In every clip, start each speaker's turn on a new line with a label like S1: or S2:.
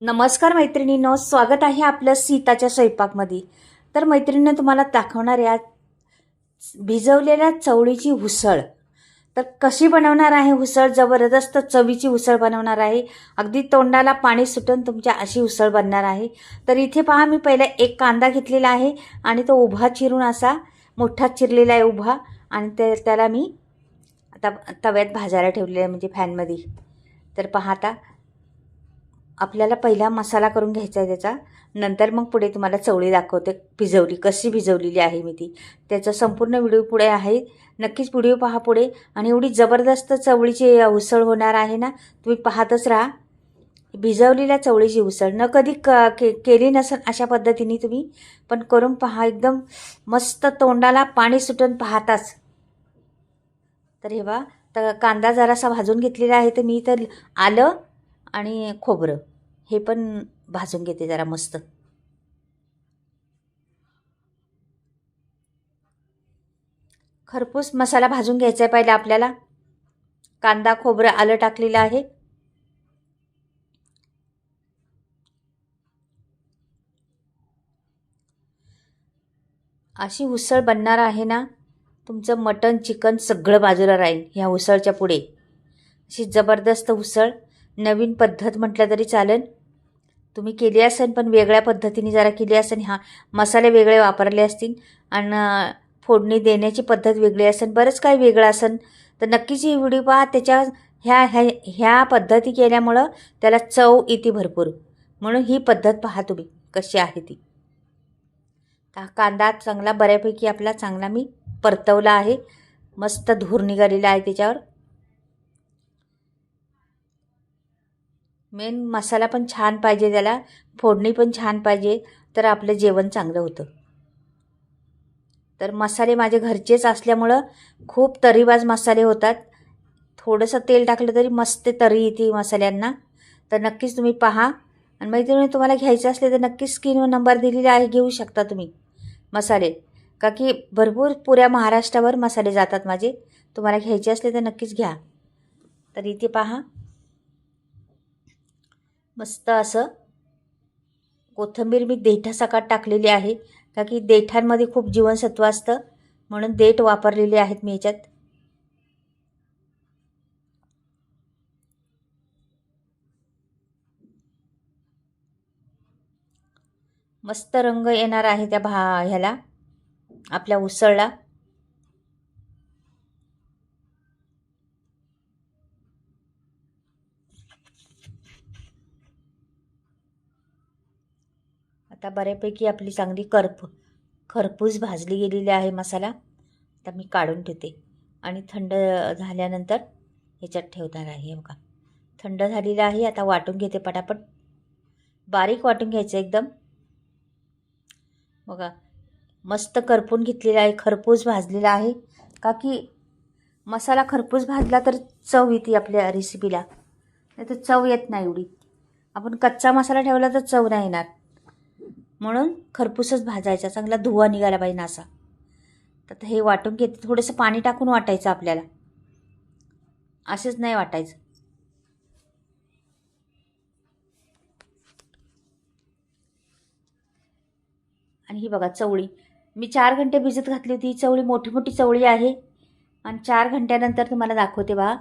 S1: नमस्कार मैत्रिणींनो, स्वागत आहे आपलं सीताच्या स्वयंपाकमध्ये. तर मैत्रिणींनो, तुम्हाला दाखवणार आहे भिजवलेल्या चवळीची उसळ. तर कशी बनवणार आहे उसळ? जबरदस्त चवीची उसळ बनवणार आहे. अगदी तोंडाला पाणी सुटून तुमच्या अशी उसळ बनणार आहे. तर इथे पहा, मी पहिला एक कांदा घेतलेला आहे आणि तो उभा चिरून असा मोठा चिरलेला आहे उभा, आणि त्याला मी आता तव्यात भाजायला ठेवलेला आहे, म्हणजे फॅनमध्ये. तर पहा, आता आपल्याला पहिला मसाला करून घ्यायचा आहे त्याचा, नंतर मग पुढे तुम्हाला चवळी दाखवते कशी भिजवलेली आहे मी ती. त्याचा संपूर्ण व्हिडिओ पुढे आहे, नक्कीच व्हिडिओ पहा पुढे. आणि एवढी जबरदस्त चवळीची उसळ होणार आहे ना, तुम्ही पाहतच राहा. भिजवलेल्या चवळीची उसळ न कधी केली नसेल अशा पद्धतीने तुम्ही पण करून पहा, एकदम मस्त तोंडाला पाणी सुटून पाहताच. तर हे बा, तर कांदा जरासा भाजून घेतलेला आहे. तर मी तर आलं आणि खोबरं हे पण भाजून घेते जरा मस्त. खरपूस मसाला भाजून घ्यायचा आहे पहिला आपल्याला. कांदा, खोबरं, आलं टाकलेलं आहे. अशी उसळ बनणार आहे ना, तुमचं मटण चिकन सगळं बाजूला राहील ह्या उसळच्या पुढे. अशी जबरदस्त उसळ, नवीन पद्धत म्हटलं तरी चालेल. तुम्ही केली असेल पण वेगळ्या पद्धतीने जरा केली असेल. मसाले वेगळे वापरले असतील आणि फोडणी देण्याची पद्धत वेगळी असेल, बरंच काही वेगळं असेल. तर नक्कीच ही व्हिडिओ पहा. त्याच्या ह्या ह्या ह्या पद्धती केल्यामुळं त्याला चव येते भरपूर. म्हणून ही पद्धत पहा तुम्ही कशी आहे ती. कांदा चांगला बऱ्यापैकी आपला चांगला मी परतवला आहे. मस्त धूर निघालेला आहे त्याच्यावर. मेन मसाला पण छान पाहिजे, त्याला फोडणी पण छान पाहिजे, तर आपलं जेवण चांगलं होतं. तर मसाले माझे घरचेच असल्यामुळं खूप तरीबाज मसाले होतात. थोडंसं तेल टाकलं तरी मस्त तरी येते मसाल्यांना. तर नक्कीच तुम्ही पहा. आणि मैत्रिणी, तुम्हाला घ्यायचं असले तर नक्कीच स्क्रीनवर नंबर दिलेला आहे, घेऊ शकता तुम्ही मसाले. का की भरपूर पुऱ्या महाराष्ट्रावर मसाले जातात माझे. तुम्हाला घ्यायचे असले तर नक्कीच घ्या. तर इथे पहा, मस्त असं कोथिंबीर मी देठासकट टाकलेली आहे. का की देठांमध्ये खूप जीवनसत्व असतं, म्हणून देठ वापरलेले आहेत मी याच्यात. मस्त रंग येणार आहे त्या ह्याला, आपल्या उसळला. आता बऱ्यापैकी आपली चांगली खरपूस भाजली गेलेली आहे मसाला. आता मी काढून ठेवते आणि थंड झाल्यानंतर ह्याच्यात ठेवणार आहे. हे बघा, थंड झालेलं आहे. आता वाटून घेते पटापट. बारीक वाटून घ्यायचं एकदम. बघा, मस्त करपून घेतलेला आहे, खरपूस भाजलेला आहे. का की मसाला खरपूस भाजला तर चव येते आपल्या रेसिपीला, नाही तर चव येत नाही एवढी. आपण कच्चा मसाला ठेवला तर चव नाही येणार. म्हणून खरपूसच भाजायचा, चांगला धुवा निघाला पाहिजे असा. तर हे वाटून घेते. थोडंसं पाणी टाकून वाटायचं आपल्याला, असेच नाही वाटायचं. आणि ही बघा चवळी, मी 4 घंटे भिजत घातली होती. चवळी मोठी मोठी चवळी आहे. आणि 4 घंट्यानंतर तुम्हाला दाखवते बघा.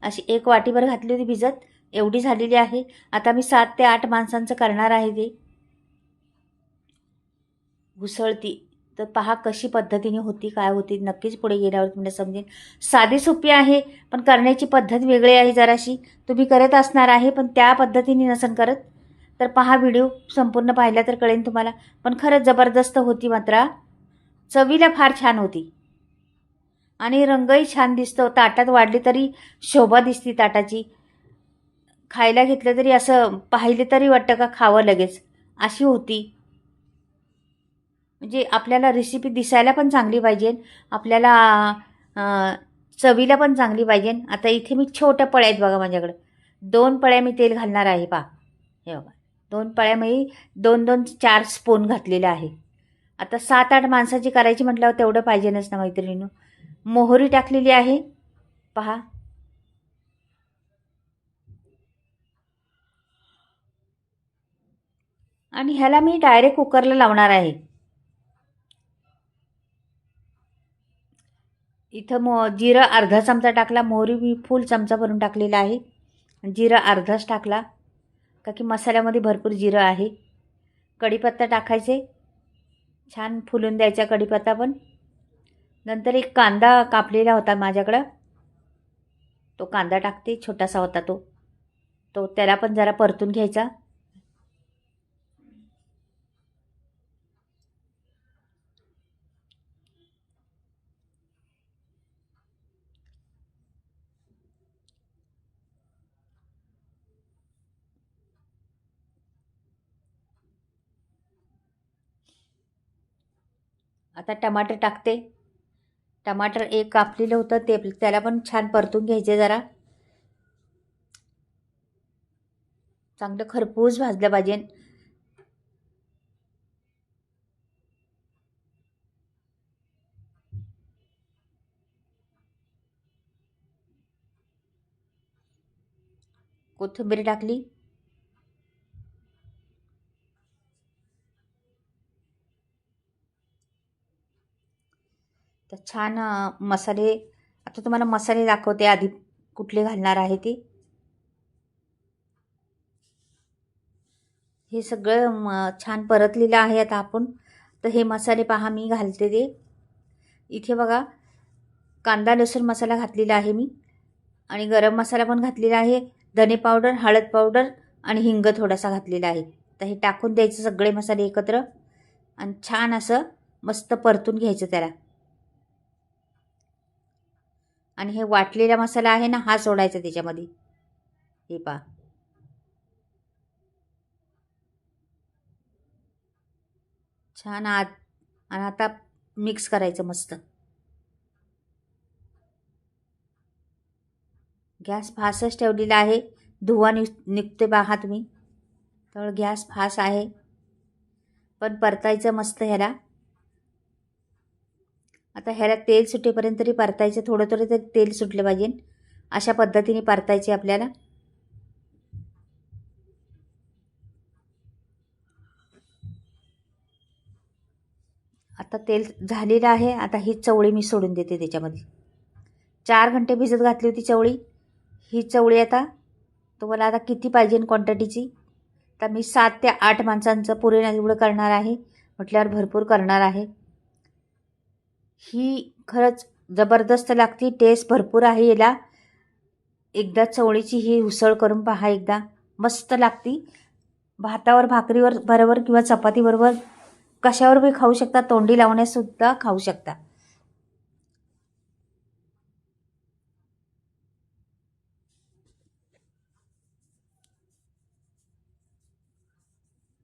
S1: अशी 1 वाटीभर घातली होती भिजत, एवढी झालेली आहे. आता मी 7 ते 8 माणसांचं करणार आहे ते घुसळती. तर पहा कशी पद्धतीने होती, काय होती, नक्कीच पुढे गेल्यावर तुम्हाला समजेल. साधी सोपी आहे, पण करण्याची पद्धत वेगळी आहे जराशी. तुम्ही करत असणार आहे, पण त्या पद्धतीने नसन करत. तर पहा, व्हिडिओ संपूर्ण पाहिला तर कळेल तुम्हाला. पण खरंच जबरदस्त होती मात्र. चवीला फार छान होती आणि रंगही छान दिसतो. ताटात वाढली तरी शोभा दिसती ताटाची. खायला घेतलं तरी असं पाहिले तरी वाटतं का खावं लगेच, अशी होती. म्हणजे आपल्याला रेसिपी दिसायला पण चांगली पाहिजे, आपल्याला चवीला पण चांगली पाहिजे. आता इथे मी छोट्या पळ्या आहेत बघा माझ्याकडं. 2 पळ्या मी तेल घालणार आहे पहा. हे बघा, 2 पळ्या मी 2-2 4 स्पून घातलेलं आहे. आता 7-8 माणसाची करायची म्हटल्यावर तेवढं पाहिजेनच ना मैत्रिणींनो. मोहरी टाकलेली आहे पहा. आणि ह्याला मी डायरेक्ट कुकरला लावणार आहे. इथं जिरं अर्धा चमचा टाकला, मोहरी मी फुल चमचा भरून टाकलेला आहे. जिरं अर्धाच टाकला का की मसाल्यामध्ये भरपूर जिरं आहे. कढीपत्ता टाकायचे, छान फुलून द्यायचा कढीपत्ता पण. नंतर एक कांदा कापलेला होता माझ्याकडं, तो कांदा टाकते, छोटासा होता तो तो त्याला पण जरा परतून घ्यायचा. आता टमाटर टाकते. टमाटर एक कापलेलं होतं ते त्याला पण छान परतून घ्यायचे, जरा चांगलं खरपूस भाजलं पाहिजे. कोथिंबीर टाकली. तर छान मसाले, आता तुम्हाला मसाले दाखवते आधी कुठले घालणार आहे ते. हे सगळं छान परतलेलं आहे आता आपण. तर हे मसाले पहा मी घालते ते. इथे बघा, कांदा लसूण मसाला घातलेला आहे मी, आणि गरम मसाला पण घातलेला आहे, धने पावडर, हळद पावडर आणि हिंग थोडासा घातलेला आहे. तर हे टाकून द्यायचं सगळे मसाले एकत्र, आणि छान असं मस्त परतून घ्यायचं त्याला. आणि हे वाटलेला मसाला आहे ना, हा सोडायचा त्याच्यामध्ये. हे पहा, छान आणि आता मिक्स करायचं मस्त. गॅस फास्टच ठेवलेला आहे, धुवा निघते पहा तुम्ही. तर गॅस फास्ट आहे, पण परतायचं मस्त ह्याला. आता ह्याला तेल सुटेपर्यंत तरी परतायचं, थोडं थोडं तरी तेल सुटलं पाहिजे. अशा पद्धतीने परतायचे आपल्याला. आता तेल झालेलं आहे. आता ही चवळी मी सोडून देते त्याच्यामध्ये. 4 घंटे भिजत घातली होती चवळी. ही चवळी आता तुम्हाला आता किती पाहिजे क्वांटिटीची, तर मी 7 ते 8 माणसांचं पुरेल एवढं करणार आहे म्हटल्यावर भरपूर करणार आहे. ही खरंच जबरदस्त लागते, टेस्ट भरपूर आहे याला. एकदा चवळीची ही उसळ करून पहा, एकदा मस्त लागती. भातावर, भाकरीवर बरोबर किंवा चपाती बरोबर कशावर बी खाऊ शकता, तोंडी लावण्यासुद्धा खाऊ शकता.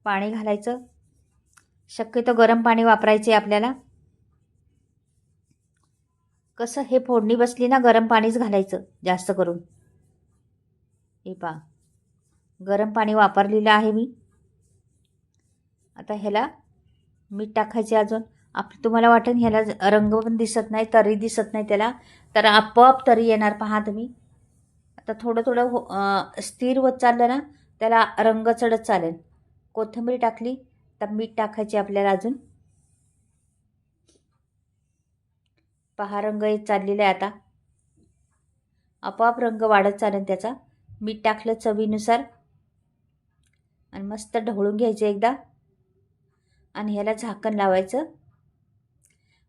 S1: पाणी घालायचं, शक्यतो गरम पाणी वापरायचे आपल्याला. कसं हे फोडणी बसली ना, गरम पाणीच घालायचं जास्त करून. हे पहा, गरम पाणी वापरलेलं आहे मी. आता ह्याला मीठ टाकायचे अजून. तुम्हाला वाटेल ह्याला रंग पण दिसत नाही, तरी दिसत नाही त्याला, तर आपोआप तरी येणार पहा तुम्ही. आता थोडं थोडं स्थिर होत चाललं ना, त्याला रंग चढत चालेल. कोथिंबीर टाकली तर मीठ टाकायचे आपल्याला अजून. पहा, रंग येत चाललेला आहे आता, आपोआप रंग वाढत चालेल त्याचा. मीठ टाकलं चवीनुसार, आणि मस्त ढवळून घ्यायचं एकदा. आणि ह्याला झाकण लावायचं,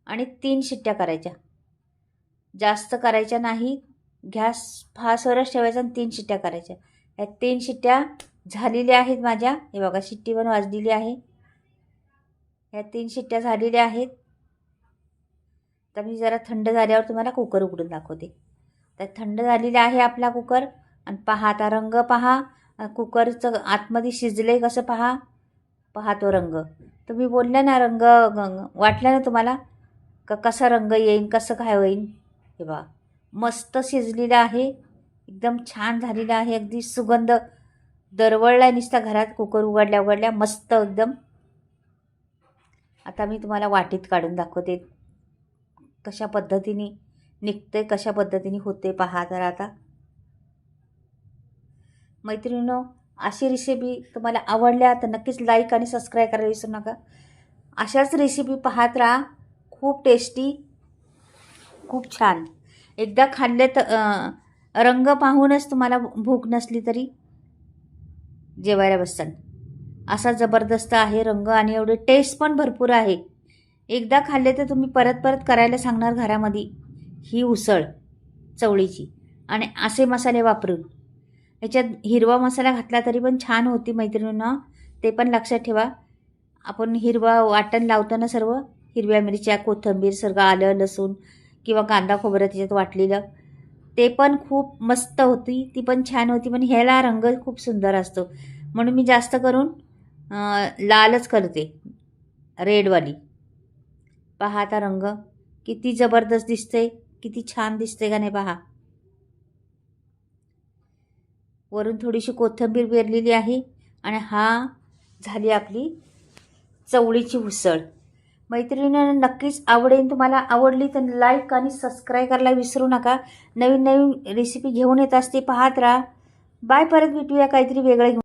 S1: आणि 3 शिट्ट्या करायच्या, जास्त करायच्या नाही. गॅस फास्टवरच ठेवायचा आणि 3 शिट्ट्या करायच्या. या 3 शिट्ट्या झालेल्या आहेत माझ्या. हे बघा, शिट्टी पण वाजलेली आहे. ह्या 3 शिट्ट्या झालेल्या आहेत. तर मी जरा थंड झाल्यावर तुम्हाला कुकर उघडून दाखवते. तर थंड झालेला आहे आपला कुकर. आणि पहा आता रंग पहा, कुकरचं आतमध्ये शिजले कसं पहा. पहा तो रंग. तुम्ही बोलला ना, रंग वाटला ना तुम्हाला का कसा रंग येईन, कसं काय होईन. हे बघा, मस्त शिजलेलं आहे, एकदम छान झालेलं आहे. अगदी सुगंध दरवळला नुसता घरात, कुकर उघडल्या मस्त एकदम. आता मी तुम्हाला वाटीत काढून दाखवते कशा पद्धतीने निघते, कशा पद्धतीने होते पहा. तर आता मैत्रिणींनो, अशी रेसिपी तुम्हाला आवडल्या तर नक्कीच लाईक आणि सबस्क्राईब करायला विसरू नका. अशाच रेसिपी पाहत राहा. खूप टेस्टी, खूप छान. एकदा खाल्ले तर रंग पाहूनच तुम्हाला भूक नसली तरी जेवायला बसाल. असा जबरदस्त आहे रंग आणि एवढे टेस्ट पण भरपूर आहे. एकदा खाल्ले तर तुम्ही परत परत करायला सांगणार घरामध्ये ही उसळ चवळीची. आणि असे मसाले वापरून याच्यात हिरवा मसाला घातला तरी पण छान होती मैत्रिणींनो. ते पण लक्षात ठेवा. आपण हिरवा वाटण लावताना सर्व हिरव्या मिरच्या, कोथिंबीर, सगळं आलं, लसूण किंवा कांदा खोबरं त्याच्यात वाटलेलं, ते पण खूप मस्त होती. ती पण छान होती. पण ह्याला रंग खूप सुंदर असतो म्हणून मी जास्त करून लालच करते, रेडवाली. पहा आता रंग किती जबरदस्त दिसते, किती छान दिसते का नाही पहा. वरून थोडीशी कोथिंबीर पेरलेली आहे आणि हा झाली आपली चवळीची उसळ. मैत्रिणींना नक्कीच आवडेल. तुम्हाला आवडली तर लाईक आणि सबस्क्राईब करायला विसरू नका. नवीन नवीन रेसिपी घेऊन येत असते, पाहत राहा. बाय. परत भेटूया काहीतरी वेगळं घेऊन.